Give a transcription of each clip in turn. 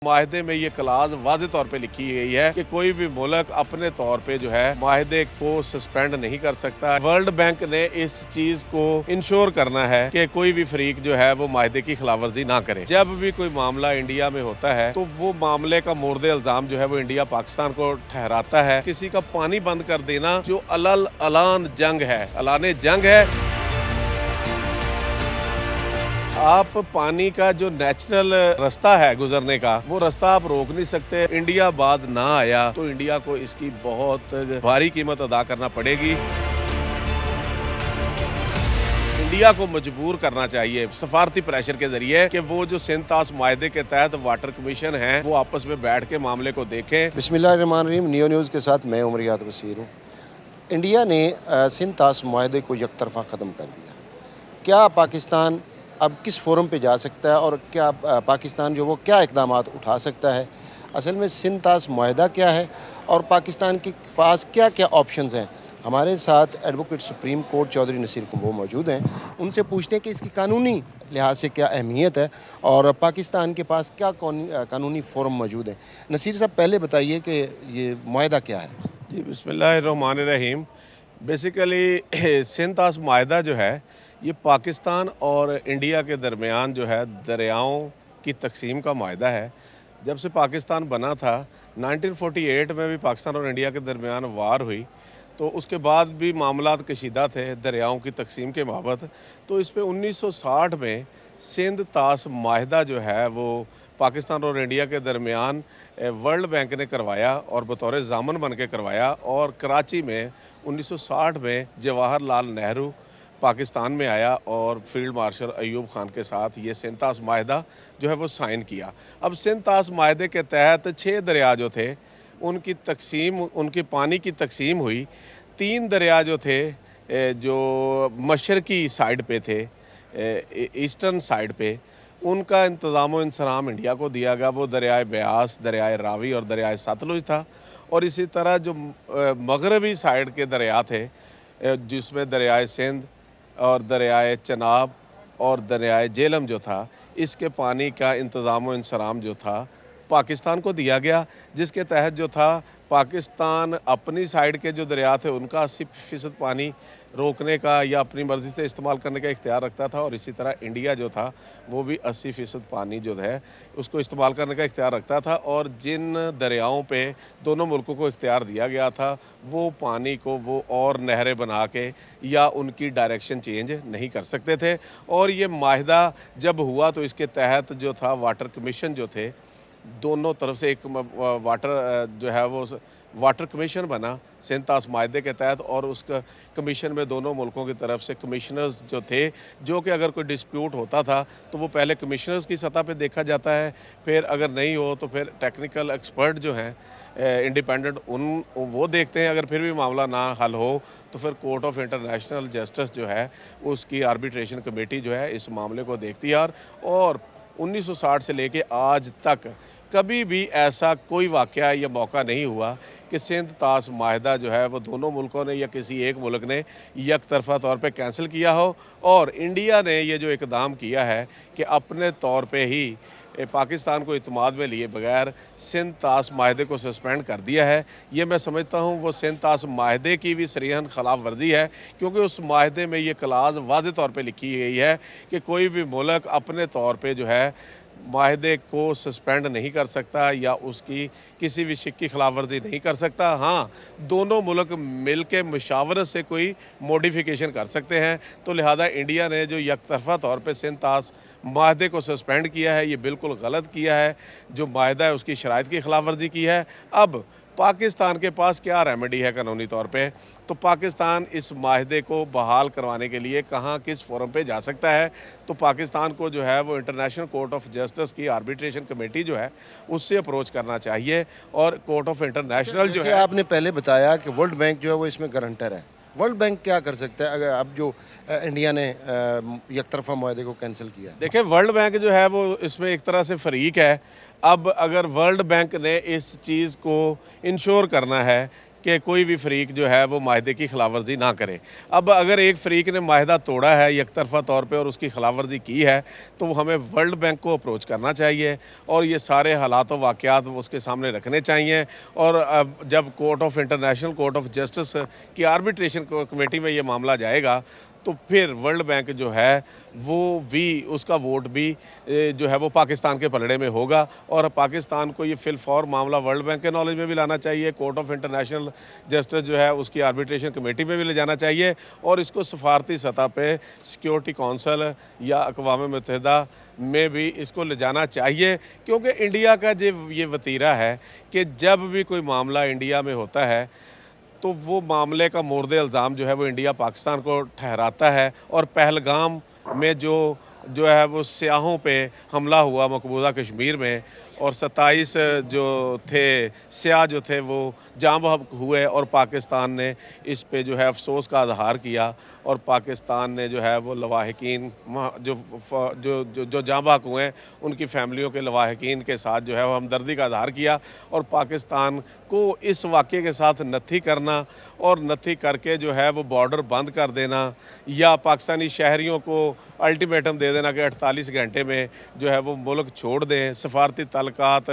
माहदे में ये क्लाज वाज़े तौर पे लिखी गई है कि कोई भी मुल्क अपने तौर पे जो है माहदे को सस्पेंड नहीं कर सकता। वर्ल्ड बैंक ने इस चीज को इंश्योर करना है कि कोई भी फरीक जो है वो माहदे की खिलाफवर्जी ना करे। जब भी कोई मामला इंडिया में होता है तो वो मामले का मोर्दे इल्जाम जो है वो इंडिया पाकिस्तान को ठहराता है। किसी का पानी बंद कर देना जो अलल अलान जंग है, अलाने जंग है। आप पानी का जो नेचुरल रास्ता है गुजरने का, वो रास्ता आप रोक नहीं सकते। इंडिया बाद ना आया तो इंडिया को इसकी बहुत भारी कीमत अदा करना पड़ेगी। इंडिया को मजबूर करना चाहिए सफारती प्रेशर के जरिए कि वो जो सिंध तास माहदे के तहत वाटर कमीशन है वो आपस में बैठ के मामले को देखें। बिस्मिल्लाहिर्रहमानिर्रहीम। नियो न्यूज़ के साथ मैं उमरियात वसीर हूँ। इंडिया ने सिंध तास माहदे को यकतरफा ख़त्म कर दिया। क्या पाकिस्तान अब किस फोरम पे जा सकता है और क्या पाकिस्तान जो वो क्या इक़दाम उठा सकता है? असल में सिंध तास माहदा क्या है और पाकिस्तान के पास क्या क्या ऑप्शंस हैं? हमारे साथ advocate supreme court Chaudhry Naseer Kumbo मौजूद हैं। उनसे पूछते हैं कि इसकी कानूनी लिहाज से क्या अहमियत है और पाकिस्तान के पास क्या कानूनी फोरम मौजूद हैं। नसीर साहब, पहले बताइए कि ये माहदा क्या है। जी, बिस्मिल्लाहिर्रहमानिर्रहीम। बेसिकली सिंध तास माहदा जो है ये पाकिस्तान और इंडिया के दरमियान जो है दरियाओं की तकसीम का माहदा है। जब से पाकिस्तान बना था 1948 में भी पाकिस्तान और इंडिया के दरमियान वार हुई, तो उसके बाद भी मामलात कशीदा थे दरियाओं की तकसीम के बाबत। तो इस पे 1960 में सिंध तास माहदा जो है वो पाकिस्तान और इंडिया के दरमियान वर्ल्ड बैंक ने करवाया और बतौर ज़ामन बन के करवाया। और कराची में 1960 में जवाहरलाल नेहरू पाकिस्तान में आया और फील्ड मार्शल अयूब खान के साथ ये सिंध तास माहदा जो है वो साइन किया। अब सिंध तास माहदे के तहत 6 दरिया जो थे उनकी तकसीम, उनकी पानी की तकसीम हुई। 3 दरिया जो थे जो मशरकी साइड पे थे, ईस्टर्न साइड पे, उनका इंतज़ाम व इंसराम इंडिया को दिया गया। वो दरियाए ब्यास, दरियाए रावी और दरियाए सतलुज था। और इसी तरह जो मगरबी साइड के दरिया थे जिसमें दरियाए सिंध और दरियाए चनाब और दरियाए जेलम जो था, इसके पानी का इंतज़ाम व इंसराम जो था पाकिस्तान को दिया गया। जिसके तहत जो था पाकिस्तान अपनी साइड के जो दरिया थे उनका 80% पानी रोकने का या अपनी मर्ज़ी से इस्तेमाल करने का इख्तियार रखता था। और इसी तरह इंडिया जो था वो भी 80% पानी जो है उसको इस्तेमाल करने का इख्तियार रखता था। और जिन दरियाओं पे दोनों मुल्कों को इख्तियार दिया गया था वो पानी को वो और नहरें बना के या उनकी डायरेक्शन चेंज नहीं कर सकते थे। और ये माहदा जब हुआ तो इसके तहत जो था वाटर कमीशन जो थे दोनों तरफ से, एक वाटर जो है वो वाटर कमीशन बना सिंध तास माहदे के तहत। और उस कमीशन में दोनों मुल्कों की तरफ से कमिश्नर्स जो थे, जो कि अगर कोई डिस्प्यूट होता था तो वो पहले कमिश्नर्स की सतह पे देखा जाता है, फिर अगर नहीं हो तो फिर टेक्निकल एक्सपर्ट जो हैं इंडिपेंडेंट वो देखते हैं। अगर फिर भी मामला ना हल हो तो फिर कोर्ट ऑफ इंटरनेशनल जस्टिस जो है उसकी आर्बिट्रेशन कमेटी जो है इस मामले को देखती है। और 1960 से लेके आज तक कभी भी ऐसा कोई वाक़या या मौका नहीं हुआ कि सिंध तास माहदा जो है वो दोनों मुल्कों ने या किसी एक मुल्क ने एक तरफ़ा तौर पे कैंसिल किया हो। और इंडिया ने ये जो इक़दाम किया है कि अपने तौर पे ही पाकिस्तान को इत्मीनान में लिए बगैर सिंध तास माहदे को सस्पेंड कर दिया है, ये मैं समझता हूँ वो सिंध तास माहदे की भी सरीहन खिलाफ वर्जी है। क्योंकि उस माहदे में ये क्लाज वाज़े तौर पे लिखी गई है कि कोई भी मुल्क अपने तौर पे जो है माहदे को सस्पेंड नहीं कर सकता या उसकी किसी भी शिक की खिलाफ वर्जी नहीं कर सकता। हाँ, दोनों मुल्क मिल के मुशावरत से कोई मॉडिफिकेशन कर सकते हैं। तो लिहाजा इंडिया ने जो यकतरफ़ा तौर पे सिंध तास माहदे को सस्पेंड किया है ये बिल्कुल गलत किया है। जो माहदा है उसकी शराइत की खिलाफ वर्जी की है। अब पाकिस्तान के पास क्या रेमेडी है कानूनी तौर पे? तो पाकिस्तान इस माहदे को बहाल करवाने के लिए कहाँ किस फोरम पे जा सकता है? तो पाकिस्तान को जो है वो इंटरनेशनल कोर्ट ऑफ जस्टिस की आर्बिट्रेशन कमेटी जो है उससे अप्रोच करना चाहिए। और कोर्ट ऑफ इंटरनेशनल जो है, आपने पहले बताया कि वर्ल्ड बैंक जो है वो इसमें गारंटर है। वर्ल्ड बैंक क्या कर सकता है अगर अब जो इंडिया ने यकतरफा माहदे को कैंसिल किया? देखिए, वर्ल्ड बैंक जो है वो इसमें एक तरह से फरीक है। अब अगर वर्ल्ड बैंक ने इस चीज़ को इंश्योर करना है कि कोई भी फ़रीक जो है वो माहदे की खिलाफवर्जी ना करे। अब अगर एक फ़रीक ने माहदा तोड़ा है यकतरफ़ा तौर पे और उसकी खिलाफवर्जी की है, तो हमें वर्ल्ड बैंक को अप्रोच करना चाहिए और ये सारे हालात व वाक़यात उसके सामने रखने चाहिए। और जब इंटरनेशनल कोर्ट ऑफ जस्टिस की आर्बिट्रेशन कमेटी में ये मामला जाएगा, तो फिर वर्ल्ड बैंक जो है वो भी, उसका वोट भी जो है वो पाकिस्तान के पलड़े में होगा और पाकिस्तान को ये फिलफौर मामला वर्ल्ड बैंक के नॉलेज में भी लाना चाहिए, कोर्ट ऑफ इंटरनेशनल जस्टिस जो है उसकी आर्बिट्रेशन कमेटी में भी ले जाना चाहिए और इसको सफारती सतह पे सिक्योरिटी कौंसल या अक़वाम मुत्तहिदा में भी इसको ले जाना चाहिए। क्योंकि इंडिया का जो ये वतीरा है कि जब भी कोई मामला इंडिया में होता है तो वो मामले का मोर्दे इल्ज़ाम जो है वो इंडिया पाकिस्तान को ठहराता है। और पहलगाम में जो है वो सियाहों पे हमला हुआ मकबूजा कश्मीर में, और 27 जो थे सियाह जो थे वो जाँ बहक हुए और पाकिस्तान ने इस पे जो है अफसोस का इज़हार किया और पाकिस्तान ने जो है वो लवाहिकीन जो जाँ बहक हुए हैं उनकी फ़ैमिलियों के लवाहिकीन के साथ जो है वो हमदर्दी का इज़हार किया। और पाकिस्तान को इस वाक़े के साथ नत्थी करना और नत्थी करके जो है वो बॉर्डर बंद कर देना या पाकिस्तानी शहरियों को अल्टीमेटम दे देना कि 48 घंटे में जो है वो मुल्क छोड़ दें, सफारती तल्लुकात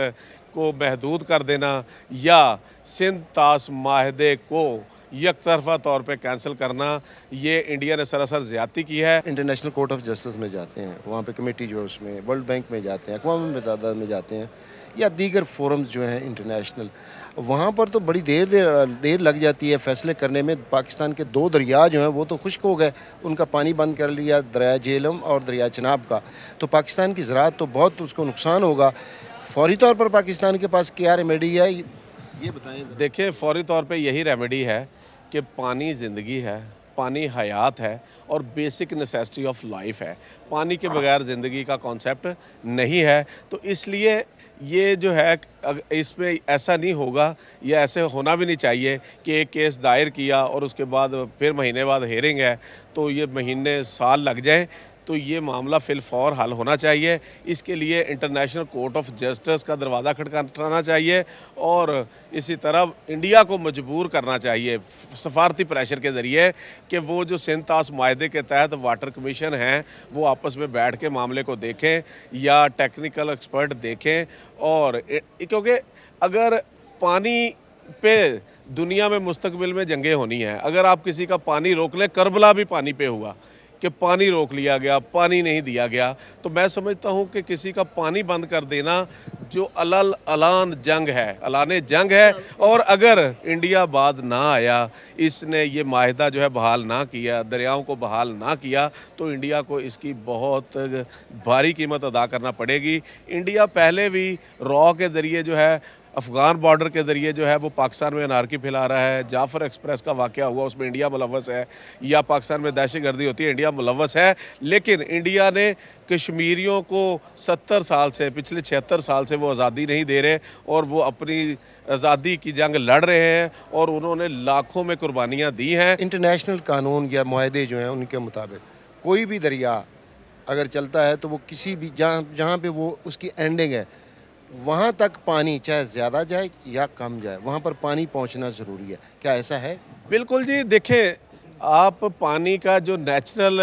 को महदूद कर देना या सिंध तास माहदे को यकतरफ़ा तौर पे कैंसिल करना, ये इंडिया ने सरासर ज़्यादती की है। इंटरनेशनल कोर्ट ऑफ जस्टिस में जाते हैं, वहाँ पे कमेटी जो है उसमें, वर्ल्ड बैंक में जाते हैं, अक़वाम मुत्तहिदा में जाते हैं या दीगर फोरम्स जो हैं इंटरनेशनल, वहाँ पर तो बड़ी देर लग जाती है फ़ैसले करने में। पाकिस्तान के 2 दरिया जो हैं वो तो खुश्क हो गए, उनका पानी बंद कर लिया, दरिया झेलम और दरिया चनाब का, तो पाकिस्तान की ज़राअत तो बहुत उसको नुकसान होगा। फौरी तौर पर पाकिस्तान के पास क्या रेमेडी है ये बताएं। देखिए, फौरी तौर पे यही रेमेडी है कि पानी ज़िंदगी है, पानी हयात है और बेसिक नेसेसिटी ऑफ लाइफ है। पानी के बगैर ज़िंदगी का कॉन्सेप्ट नहीं है। तो इसलिए ये जो है इसमें ऐसा नहीं होगा या ऐसे होना भी नहीं चाहिए कि एक केस दायर किया और उसके बाद फिर महीने बाद हेयरिंग है तो ये महीने साल लग जाएं। तो ये मामला फिलफौर हल होना चाहिए। इसके लिए इंटरनेशनल कोर्ट ऑफ जस्टिस का दरवाज़ा खटखटाना चाहिए और इसी तरह इंडिया को मजबूर करना चाहिए सफारती प्रेशर के ज़रिए कि वो जो सिंध तास माहदे के तहत वाटर कमीशन हैं वो आपस में बैठ के मामले को देखें या टेक्निकल एक्सपर्ट देखें। और क्योंकि अगर पानी पे दुनिया में मुस्तकबिल में जंगें होनी हैं, अगर आप किसी का पानी रोक लें, करबला भी पानी पे हुआ कि पानी रोक लिया गया, पानी नहीं दिया गया, तो मैं समझता हूँ कि किसी का पानी बंद कर देना जो अलान जंग है, अलाने जंग है। और अगर इंडिया बाद ना आया, इसने ये माहिदा जो है बहाल ना किया, दरियाओं को बहाल ना किया, तो इंडिया को इसकी बहुत भारी कीमत अदा करना पड़ेगी। इंडिया पहले भी रॉ के ज़रिए जो है अफ़गान बॉर्डर के ज़रिए जो है वो पाकिस्तान में अनारकी फैला रहा है। जाफ़र एक्सप्रेस का वाक़या हुआ, उसमें इंडिया मुलव्वस है, या पाकिस्तान में दहशतगर्दी होती है, इंडिया मुलव्वस है। लेकिन इंडिया ने कश्मीरियों को 70 साल से, पिछले 76 साल से वो आज़ादी नहीं दे रहे और वो अपनी आज़ादी की जंग लड़ रहे हैं और उन्होंने लाखों में कुर्बानियाँ दी हैं। इंटरनेशनल कानून या मुआहदे जो हैं उनके मुताबिक कोई भी दरिया अगर चलता है तो वो किसी भी जहाँ पे वो उसकी एंडिंग है वहाँ तक पानी चाहे ज़्यादा जाए या कम जाए, वहाँ पर पानी पहुँचना ज़रूरी है। क्या ऐसा है? बिल्कुल जी। देखें, आप पानी का जो नेचुरल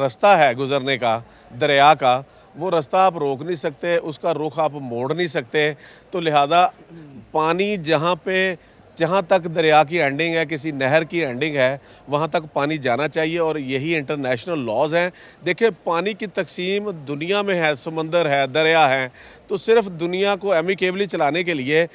रास्ता है गुज़रने का दरिया का, वो रास्ता आप रोक नहीं सकते, उसका रुख आप मोड़ नहीं सकते। तो लिहाजा पानी जहाँ तक दरिया की एंडिंग है, किसी नहर की एंडिंग है, वहाँ तक पानी जाना चाहिए और यही इंटरनेशनल लॉज हैं। देखिए, पानी की तकसीम दुनिया में है, समंदर है, दरिया हैं, तो सिर्फ दुनिया को एमिकेबली चलाने के लिए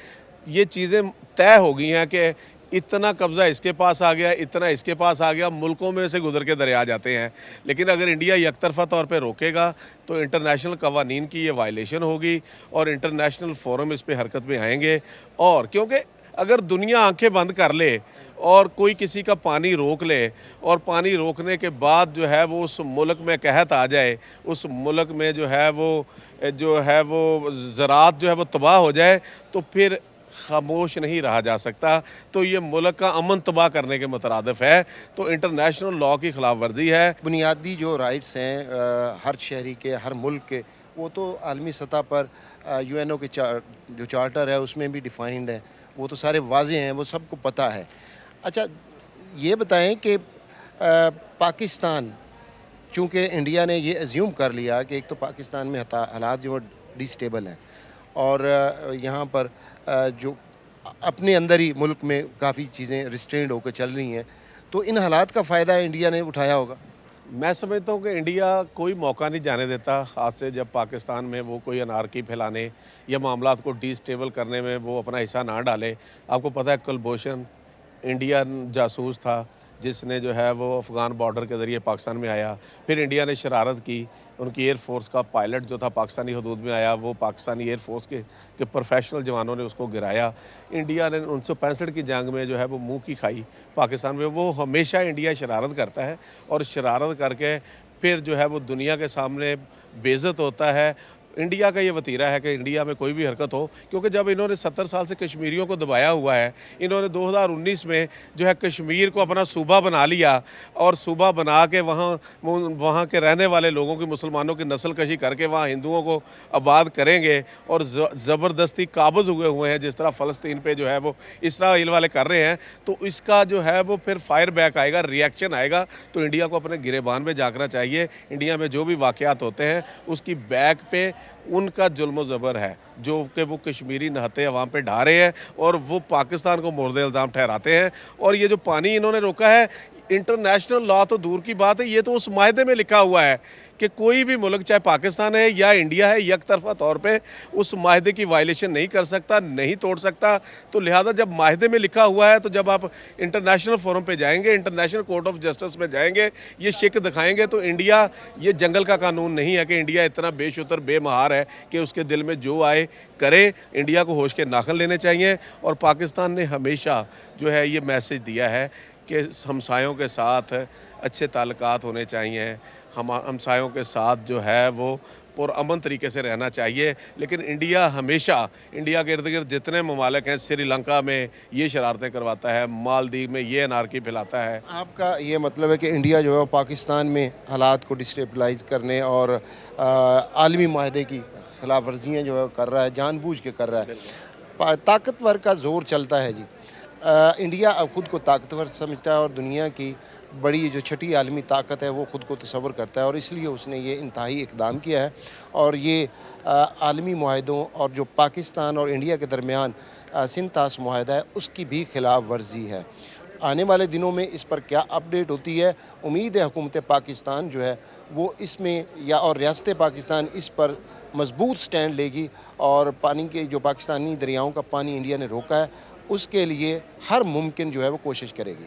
ये चीज़ें तय हो गई हैं कि इतना कब्ज़ा इसके पास आ गया, इतना इसके पास आ गया, मुल्कों में से गुजर के दरिया जाते हैं। लेकिन अगर इंडिया यकतरफ़ा तौर पे रोकेगा तो इंटरनेशनल कवानीन की ये वायलेशन होगी और इंटरनेशनल फोरम इस पे हरकत में आएंगे। और क्योंकि अगर दुनिया आंखें बंद कर ले और कोई किसी का पानी रोक ले और पानी रोकने के बाद जो है वो उस मुल्क में कहत आ जाए, उस मुल्क में जो है वो ज़राअत जो है वो तबाह हो जाए, तो फिर खामोश नहीं रहा जा सकता। तो ये मुल्क का अमन तबाह करने के मुतरादिफ है। तो इंटरनेशनल लॉ की खिलाफ वर्जी है। बुनियादी जो राइट्स हैं हर शहरी के, हर मुल्क के, वो तो आलमी सतह पर यूएनओ के जो चार्टर है उसमें भी डिफाइंड है, वो तो सारे वाज़ेह हैं, वो सबको पता है। अच्छा, ये बताएं कि पाकिस्तान, चूँकि इंडिया ने ये अज्यूम कर लिया कि एक तो पाकिस्तान में हालात जो डिस्टेबल हैं और यहाँ पर जो अपने अंदर ही मुल्क में काफ़ी चीज़ें रिस्ट्रेंड होकर चल रही हैं, तो इन हालात का फ़ायदा इंडिया ने उठाया होगा। मैं समझता हूँ कि इंडिया कोई मौका नहीं जाने देता हाथ से, जब पाकिस्तान में वो कोई अनारकी फैलाने या मामलात को डिस्टेबल करने में वो अपना हिस्सा ना डाले। आपको पता है कुलभूषण इंडियन जासूस था, जिसने जो है वो अफ़गान बॉर्डर के ज़रिए पाकिस्तान में आया। फिर इंडिया ने शरारत की, उनकी एयर फ़ोर्स का पायलट जो था पाकिस्तानी हदूद में आया, वो पाकिस्तानी एयर फ़ोर्स के प्रोफेशनल जवानों ने उसको गिराया। इंडिया ने 1965 की जंग में जो है वो मुँह की खाई पाकिस्तान में। वो हमेशा इंडिया शरारत करता है और शरारत करके फिर जो है वो दुनिया के सामने बेइज़्ज़त होता है। इंडिया का ये वतीरा है कि इंडिया में कोई भी हरकत हो, क्योंकि जब इन्होंने 70 साल से कश्मीरियों को दबाया हुआ है, इन्होंने 2019 में जो है कश्मीर को अपना सूबा बना लिया और सूबा बना के वहाँ के रहने वाले लोगों की, मुसलमानों की नस्लकशी करके वहाँ हिंदुओं को आबाद करेंगे और ज़बरदस्ती काबज़ हुए हैं, जिस तरह फ़लस्तीन पे जो है वो इसराइल वाले कर रहे हैं। तो इसका जो है वो फिर फायर बैक आएगा, रिएक्शन आएगा। तो इंडिया को अपने गिरेबान में झाँकना चाहिए। इंडिया में जो भी वाक़यात होते हैं उसकी बैक पे उनका जुल्म ज़बर है, जो कि वो कश्मीरी नहाते अवाम पे ढा रहे हैं और वो पाकिस्तान को मोर्द इल्ज़ाम ठहराते हैं। और ये जो पानी इन्होंने रोका है, इंटरनेशनल लॉ तो दूर की बात है, ये तो उस मायदे में लिखा हुआ है कि कोई भी मुल्क, चाहे पाकिस्तान है या इंडिया है, एक तरफा तौर पे उस मायदे की वायलेशन नहीं कर सकता, नहीं तोड़ सकता। तो लिहाजा जब मायदे में लिखा हुआ है, तो जब आप इंटरनेशनल फोरम पे जाएंगे, इंटरनेशनल कोर्ट ऑफ जस्टिस में जाएंगे, ये शिक दिखाएंगे, तो इंडिया, ये जंगल का कानून नहीं है कि इंडिया इतना बेशुतर बेमहार है कि उसके दिल में जो आए करे। इंडिया को होश के नाखन लेने चाहिए। और पाकिस्तान ने हमेशा जो है ये मैसेज दिया है कि हमसायों के साथ अच्छे ताल्लुकात होने चाहिए, हम हमसायों के साथ जो है वो पुरअमन तरीके से रहना चाहिए। लेकिन इंडिया हमेशा, इंडिया के इर्द गिर्द जितने ममालिक हैं, श्रीलंका में ये शरारतें करवाता है, मालदीव में ये अनारकी फैलाता है। आपका ये मतलब है कि इंडिया जो है पाकिस्तान में हालात को डिस्टेबलाइज करने और आलमी माहदे की खिलाफ वर्जियाँ जो है कर रहा है, जानबूझ के कर रहा है। ताकतवर का जोर चलता है जी। इंडिया अब खुद को ताकतवर समझता है और दुनिया की बड़ी जो छठी आलमी ताकत है वो खुद को तस्वर करता है, और इसलिए उसने ये इंतहाई इक़दाम किया है। और ये आलमी मुआहदों और जो पाकिस्तान और इंडिया के दरमियान सिंतास मुआहदा है उसकी भी खिलाफ वर्जी है। आने वाले दिनों में इस पर क्या अपडेट होती है, उम्मीद है हुकूमत पाकिस्तान जो है वो इसमें या और रियासत पाकिस्तान इस पर मजबूत स्टैंड लेगी और पानी के जो पाकिस्तानी दरियाओं का पानी इंडिया ने रोका है उसके लिए हर मुमकिन जो है वो कोशिश करेगी।